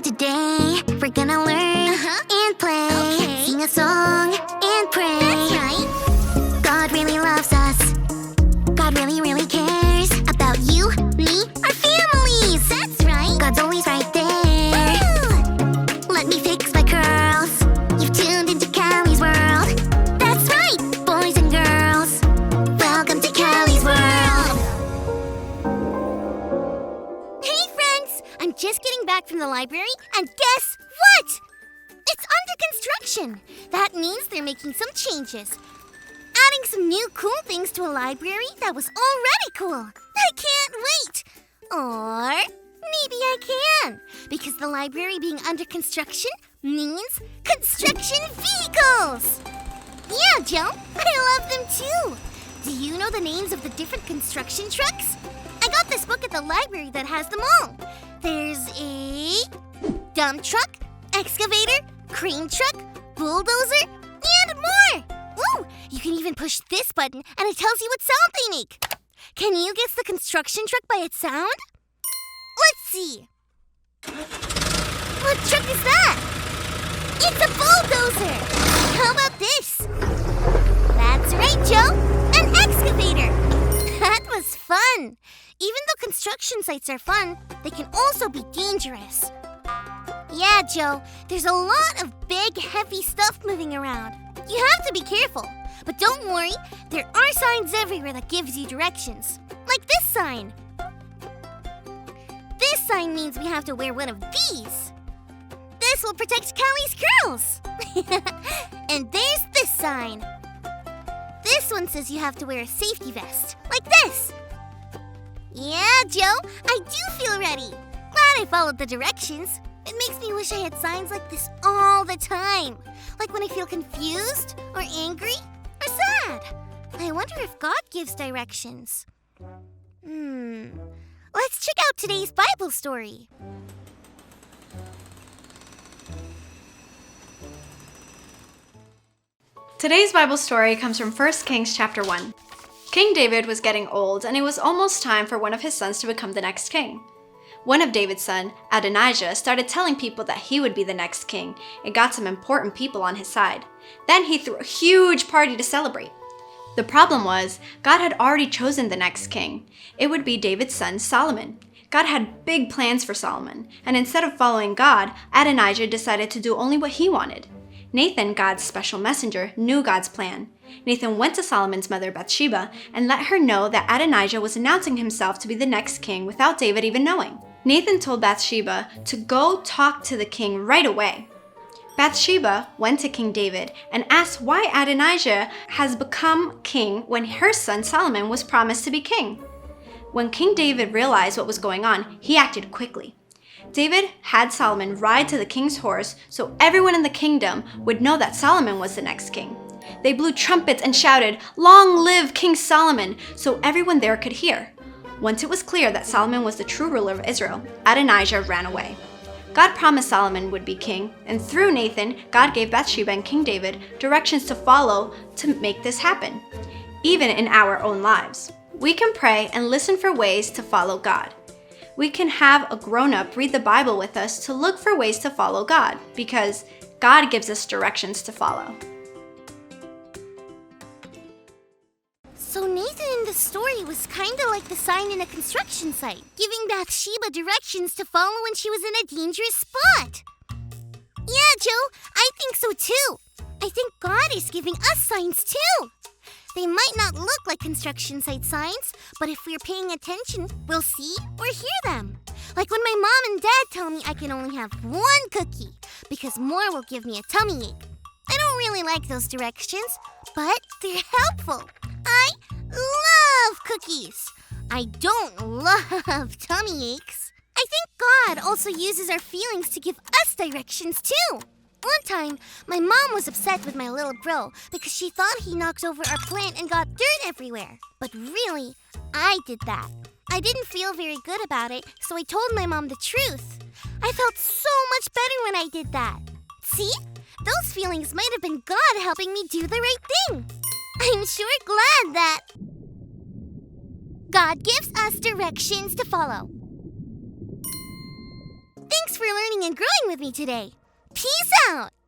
today. We're gonna learn and play, sing a song and pray. That's right. God really loves us. God really, really cares about you, me, our families. That's right. God's always right there. Woo! Let me fix my curls. You've tuned into Callie's world. That's right, boys and girls. Welcome to Callie's world. Hey friends, I'm just getting back from the library, and guess what? It's under construction. That means they're making some changes. Adding some new cool things to a library that was already cool. I can't wait. Or maybe I can, because the library being under construction means construction vehicles. Yeah, Joe, I love them too. Do you know the names of the different construction trucks? I got this book at the library that has them all. There's a dump truck, excavator, crane truck, bulldozer, and more. Ooh, you can even push this button and it tells you what sound they make. Can you guess the construction truck by its sound? Let's see. What truck is that? It's a bulldozer. How about this? That's right, Joe. An excavator. That was fun. Even though construction sites are fun, they can also be dangerous. Yeah, Joe, there's a lot of big, heavy stuff moving around. You have to be careful. But don't worry, there are signs everywhere that gives you directions. Like this sign. This sign means we have to wear one of these. This will protect Callie's curls. And there's this sign. This one says you have to wear a safety vest, like this. Yeah, Joe, I do feel ready. Glad I followed the directions. It makes me wish I had signs like this all the time. Like when I feel confused, or angry, or sad. I wonder if God gives directions. Let's check out today's Bible story. Today's Bible story comes from 1 Kings chapter 1. King David was getting old, and it was almost time for one of his sons to become the next king. One of David's sons, Adonijah, started telling people that he would be the next king and got some important people on his side. Then he threw a huge party to celebrate. The problem was, God had already chosen the next king. It would be David's son, Solomon. God had big plans for Solomon, and instead of following God, Adonijah decided to do only what he wanted. Nathan, God's special messenger, knew God's plan. Nathan went to Solomon's mother, Bathsheba, and let her know that Adonijah was announcing himself to be the next king without David even knowing. Nathan told Bathsheba to go talk to the king right away. Bathsheba went to King David and asked why Adonijah has become king when her son Solomon was promised to be king. When King David realized what was going on, he acted quickly. David had Solomon ride to the king's horse so everyone in the kingdom would know that Solomon was the next king. They blew trumpets and shouted, "Long live King Solomon," so everyone there could hear. Once it was clear that Solomon was the true ruler of Israel, Adonijah ran away. God promised Solomon would be king, and through Nathan, God gave Bathsheba and King David directions to follow to make this happen. Even in our own lives, we can pray and listen for ways to follow God. We can have a grown-up read the Bible with us to look for ways to follow God, because God gives us directions to follow. So Nathan in the story was kind of like the sign in a construction site, giving Bathsheba directions to follow when she was in a dangerous spot. Yeah, Joe, I think so too. I think God is giving us signs too. They might not look like construction site signs, but if we're paying attention, we'll see or hear them. Like when my mom and dad tell me I can only have one cookie, because more will give me a tummy ache. I don't really like those directions, but they're helpful. I love cookies. I don't love tummy aches. I think God also uses our feelings to give us directions too. One time, my mom was upset with my little bro because she thought he knocked over our plant and got dirt everywhere. But really, I did that. I didn't feel very good about it, so I told my mom the truth. I felt so much better when I did that. See? Those feelings might have been God helping me do the right thing. I'm sure glad that God gives us directions to follow. Thanks for learning learning and growing with me today. Peace out!